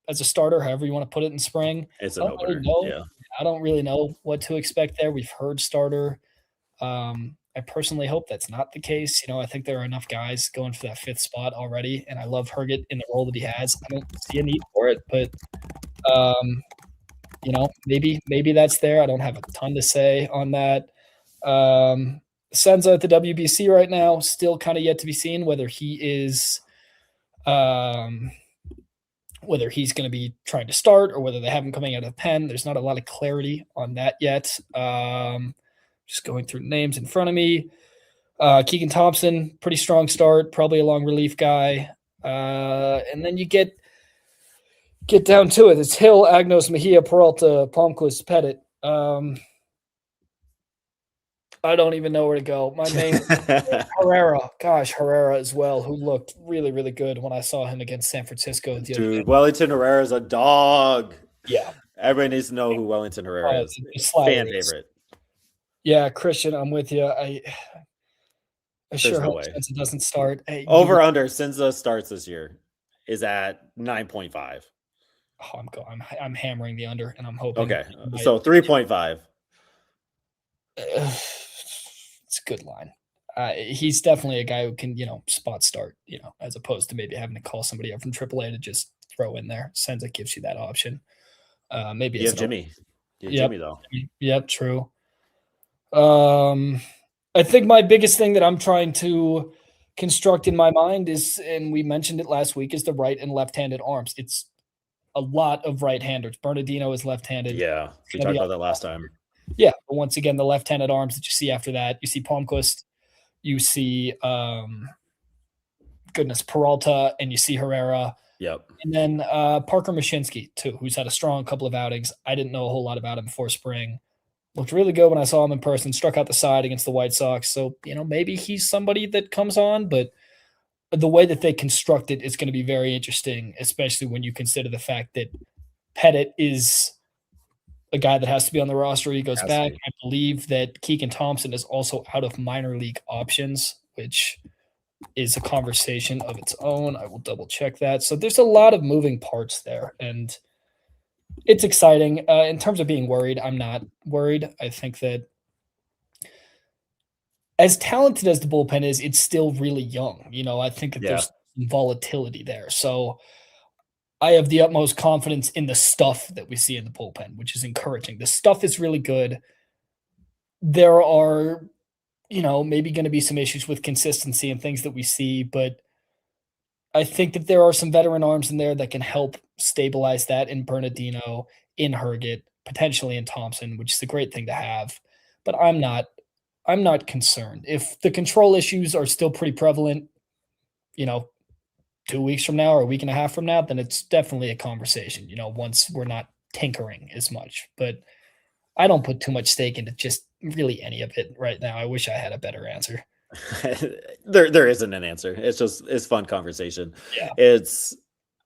as a starter, however you want to put it in spring. It's an opener. Yeah. I don't really know what to expect there. We've heard starter. I personally hope that's not the case. I think there are enough guys going for that 5th spot already, and I love Herget in the role that he has. I don't see a need for it, but maybe that's there. I don't have a ton to say on that. Senza at the WBC right now, still kind of yet to be seen whether he is whether he's going to be trying to start or whether they have him coming out of the pen. There's not a lot of clarity on that yet. Just going through names in front of me. Keegan Thompson, pretty strong start, probably a long relief guy. And then you get down to it. It's Hill, Agnos, Mejia, Peralta, Palmquist, Pettit. I don't even know where to go. My main Herrera. Gosh, Herrera as well, who looked really, really good when I saw him against San Francisco. Dude, Wellington Herrera is a dog. Yeah. Everybody needs to know who Wellington Herrera is. Fan favorite. Yeah, Christian, I'm with you. I sure hope Senza doesn't start. Over under Senza starts this year is at 9.5. Oh, I'm hammering the under, and I'm hoping. Okay, so 3.5. It's a good line. He's definitely a guy who can, spot start, as opposed to maybe having to call somebody up from AAA to just throw in there. Senza gives you that option. Maybe you have Jimmy. Jimmy though. Yep, true. I think my biggest thing that I'm trying to construct in my mind is, and we mentioned it last week, is the right and left-handed arms. It's a lot of right-handers. Bernardino is left-handed. Yeah, we talked about that last time. Yeah, but once again, the left-handed arms that you see after that, you see Palmquist, you see Peralta, and you see Herrera. Yep. And then Parker Mashinsky, too, who's had a strong couple of outings. I didn't know a whole lot about him before spring. Looked really good when I saw him in person, struck out the side against the White Sox. So, maybe he's somebody that comes on, but the way that they construct it is going to be very interesting, especially when you consider the fact that Pettit is a guy that has to be on the roster. He goes back. I believe that Keegan Thompson is also out of minor league options, which is a conversation of its own. I will double check that. So there's a lot of moving parts there, and it's exciting. In terms of being worried, I'm not worried. I think that as talented as the bullpen is, it's still really young. I think that there's some volatility there. So I have the utmost confidence in the stuff that we see in the bullpen, which is encouraging. The stuff is really good. There are, maybe going to be some issues with consistency and things that we see, but I think that there are some veteran arms in there that can help stabilize that in Bernardino, in Herget, potentially in Thompson, which is a great thing to have. But I'm not concerned. If the control issues are still pretty prevalent, 2 weeks from now or a week and a half from now, then it's definitely a conversation, once we're not tinkering as much. But I don't put too much stake into just really any of it right now. I wish I had a better answer. There isn't an answer. It's fun conversation. Yeah.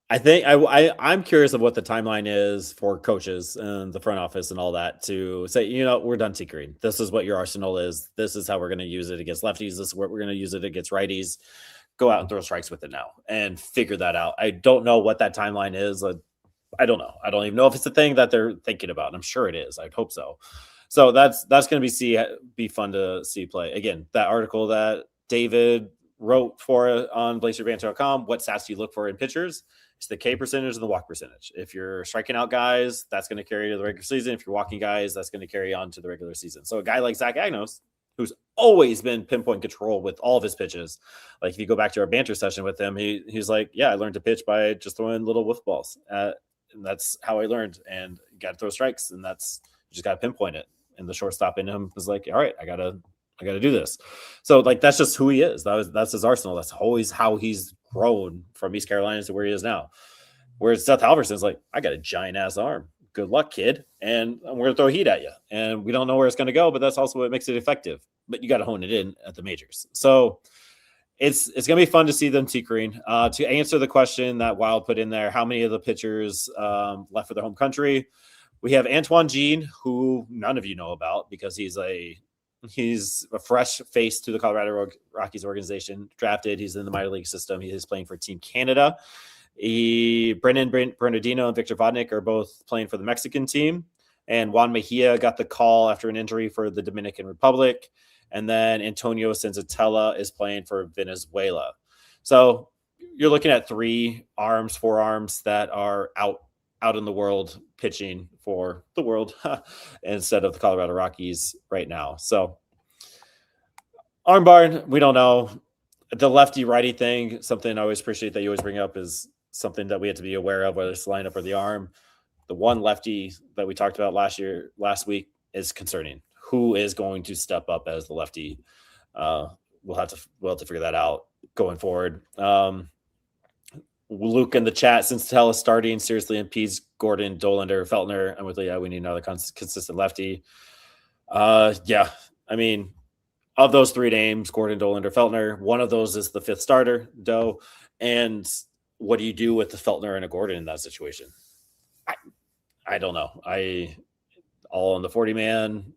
I think I'm curious of what the timeline is for coaches and the front office and all that to say, we're done tinkering. This is what your arsenal is. This is how we're going to use it against lefties. This is what we're going to use it against righties. Go out and throw strikes with it now and figure that out. I don't know what that timeline is. I don't know. I don't even know if it's a thing that they're thinking about. I'm sure it is. I'd hope so. So that's going to be fun to see play. Again, that article that David wrote for on BlazersBanter.com, what stats do you look for in pitchers? It's the K percentage and the walk percentage. If you're striking out guys, that's going to carry to the regular season. If you're walking guys, that's going to carry on to the regular season. So a guy like Zach Agnos, who's always been pinpoint control with all of his pitches. Like if you go back to our banter session with him, he's like, yeah, I learned to pitch by just throwing little whiff balls. And that's how I learned. And you got to throw strikes, and that's you just got to pinpoint it. And the shortstop in him was like, all right, I gotta do this. So like that's just who he is. That's his arsenal. That's always how he's grown from East Carolina to where he is now. Whereas Seth Halverson's like, I got a giant ass arm. Good luck, kid. And we're going to throw heat at you. And we don't know where it's going to go, but that's also what makes it effective. But you got to hone it in at the majors. So it's going to be fun to see them tinkering. To answer the question that Wild put in there, how many of the pitchers left for their home country? We have Antoine Jean, who none of you know about because he's a fresh face to the Colorado Rockies organization. Drafted. He's in the minor league system. He is playing for Team Canada. Brennan Bernardino and Victor Vodnik are both playing for the Mexican team. And Juan Mejia got the call after an injury for the Dominican Republic. And then Antonio Senzatella is playing for Venezuela. So you're looking at 4 arms that are out in the world pitching for the world instead of the Colorado Rockies right now. So arm barn, we don't know. The lefty righty thing, something I always appreciate that you always bring up is something that we have to be aware of, whether it's the lineup or the arm. The one lefty that we talked about last week is concerning. Who is going to step up as the lefty? We'll have to figure that out going forward. Luke in the chat, since Tell is starting, seriously impedes Gordon, Dolander, Feltner. I'm with Leah. We need another consistent lefty. Yeah, I mean, of those 3 names, Gordon, Dolander, Feltner, one of those is the 5th starter, Doe. And what do you do with the Feltner and a Gordon in that situation? I don't know. All on the 40-man.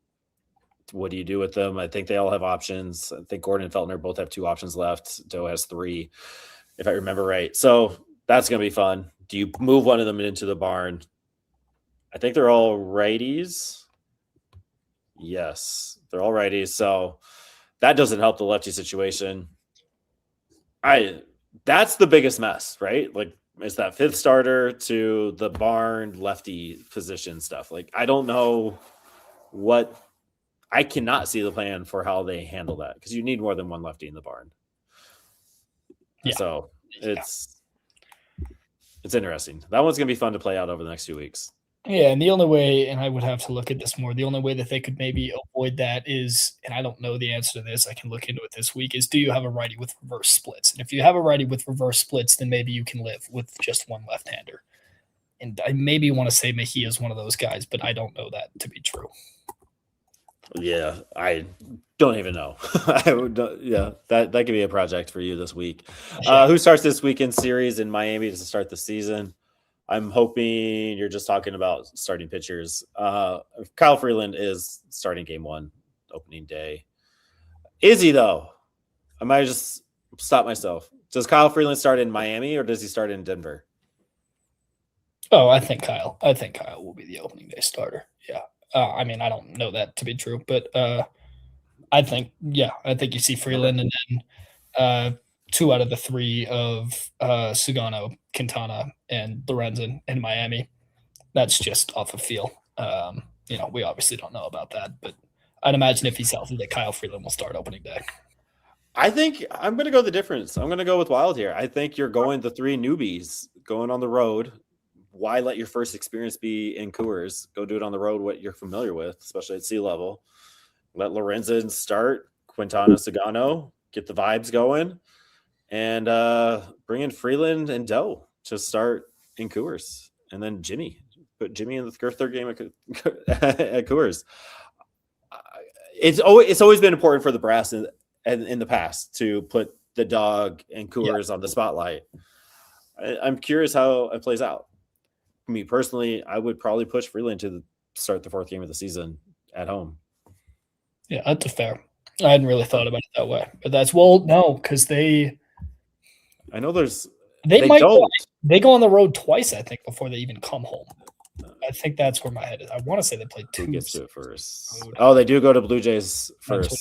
What do you do with them? I think they all have options. I think Gordon and Feltner both have 2 options left. Doe has 3, if I remember right. So that's going to be fun. Do you move one of them into the barn? I think they're all righties. Yes, they're all righties. So that doesn't help the lefty situation. That's the biggest mess, right? Like, it's that 5th starter to the barn lefty position stuff. Like, I don't know I cannot see the plan for how they handle that because you need more than one lefty in the barn. Yeah. So it's interesting. That one's going to be fun to play out over the next few weeks. Yeah, and the only way, and I would have to look at this more, the only way that they could maybe avoid that is, and I don't know the answer to this, I can look into it this week, is do you have a righty with reverse splits? And if you have a righty with reverse splits, then maybe you can live with just one left-hander. And I maybe want to say Mejia is one of those guys, but I don't know that to be true. Yeah, I don't even know. That could be a project for you this week. Who starts this weekend series in Miami to start the season? I'm hoping you're just talking about starting pitchers. Kyle Freeland is starting game 1, opening day. Is he, though? I might just stop myself. Does Kyle Freeland start in Miami or does he start in Denver? Oh, I think Kyle will be the opening day starter. Yeah. I mean, I don't know that to be true, but I think you see Freeland and then 2 out of the 3 of Sugano, Quintana, and Lorenzen in Miami. That's just off of feel. We obviously don't know about that, but I'd imagine if he's healthy that Kyle Freeland will start opening day. I think I'm going to go the difference. I'm going to go with Wild here. I think you're going the 3 newbies going on the road. Why let your first experience be in Coors? Go do it on the road, what you're familiar with, especially at sea level. Let Lorenzen start, Quintana, Sugano, get the vibes going, and bring in Freeland and Doe to start in Coors. And then put Jimmy in the 3rd game at Coors. It's always been important for the brass in the past to put the dog and Coors on the spotlight. I'm curious how it plays out. Me personally, I would probably push Freeland to start the 4th game of the season at home. Yeah, that's fair. I hadn't really thought about it that way, but no, because they go on the road twice, I think, before they even come home. I think that's where my head is. I want to say they played 2. Who gets to it first? Oh, they do go to Blue Jays first.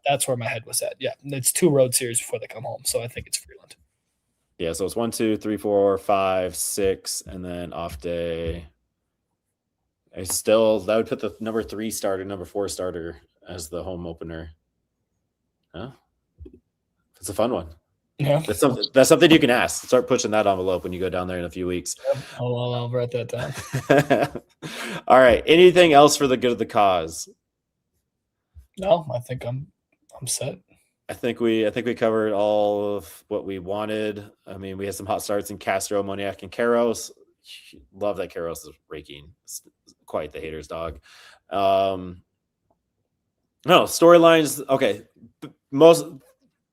That's where my head was at. Yeah, it's 2 road series before they come home, so I think it's Freeland. Yeah, so it's 1, 2, 3, 4, 5, 6, and then off day. That would put the number 3 starter, number 4 starter as the home opener. Huh? It's a fun one. Yeah. That's something you can ask. Start pushing that envelope when you go down there in a few weeks. I'll write that down. All right. Anything else for the good of the cause? No, I think I'm set. I think we covered all of what we wanted. I mean, we had some hot starts in Castro, Moniak, and Karos. Love that Karos is raking. It's quite the hater's dog. No, storylines. Okay.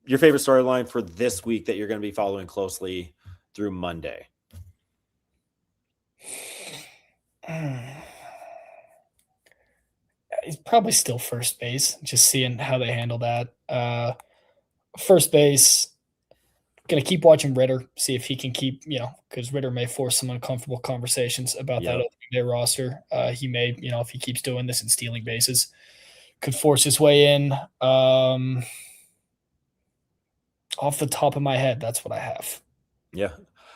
Your favorite storyline for this week that you're going to be following closely through Monday? It's probably still first base, just seeing how they handle that. First base, going to keep watching Ritter, see if he can keep, because Ritter may force some uncomfortable conversations about that opening day roster. He may, if he keeps doing this and stealing bases, could force his way in. Off the top of my head, that's what I have. Yeah,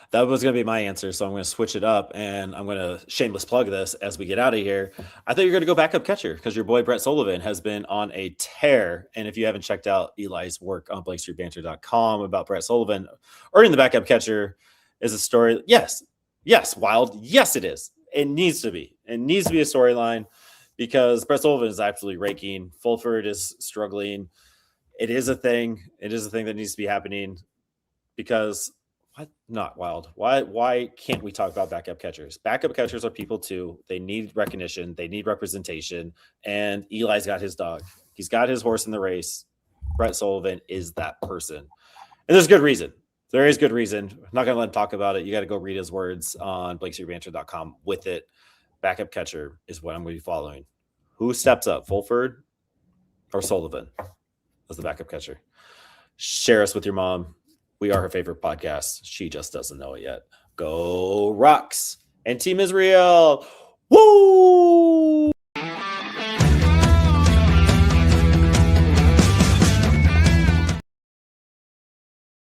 that was going to be my answer. So I'm going to switch it up and I'm going to shameless plug this as we get out of here. I thought you're going to go backup catcher because your boy Brett Sullivan has been on a tear. And if you haven't checked out Eli's work on BlakeStreetBanter.com about Brett Sullivan earning the backup catcher is a story. Yes, wild. Yes, it is. It needs to be. It needs to be a storyline because Brett Sullivan is absolutely raking. Fulford is struggling. It is a thing. It is a thing that needs to be happening because what? Not wild. Why can't we talk about backup catchers? Backup catchers are people too. They need recognition. They need representation. And Eli's got his dog. He's got his horse in the race. Brett Sullivan is that person. And there's good reason. There is good reason. I'm not going to let him talk about it. You got to go read his words on BlakeStreetBanter.com with it. Backup catcher is what I'm going to be following. Who steps up, Fulford or Sullivan as the backup catcher? Share us with your mom. We are her favorite podcast. She just doesn't know it yet. Go Rocks and Team Israel. Woo!